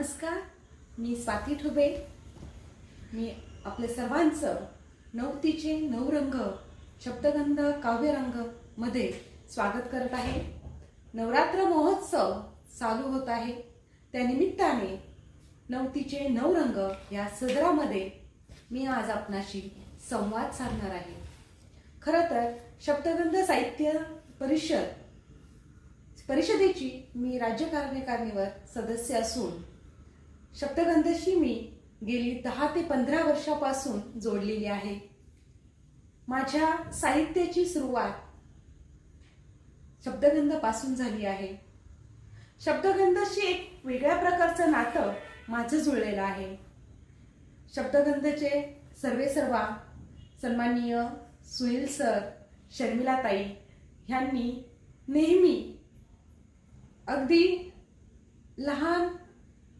नमस्कार, मी स्वाती ठुबे. मी आपले सर्वांचं नवतीचे नवरंग शब्दगंध काव्यरंग मध्ये स्वागत करत आहे. नवरात्र महोत्सव चालू होत आहे. त्यानिमित्ताने नवतीचे नवरंग या सदरामध्ये मी आज आपणाशी संवाद साधणार आहे. खरं तर शब्दगंध साहित्य परिषदेची मी राज्य कार्यकारिणीवर सदस्य असून शब्दगंधशी मी गेली 10 ते 15 वर्षापासून जोडलेली आहे. माझ्या साहित्याची सुरुवात शब्दगंध पासून झाली आहे. शब्दगंधशी एक वेगळ्या प्रकारचं नातं माझं जुळलेलं आहे. शब्दगंधचे सर्वेसर्वा सन्माननीय सुनील सर, शर्मिलाताई ह्यांनी नेहमी अगदी लहान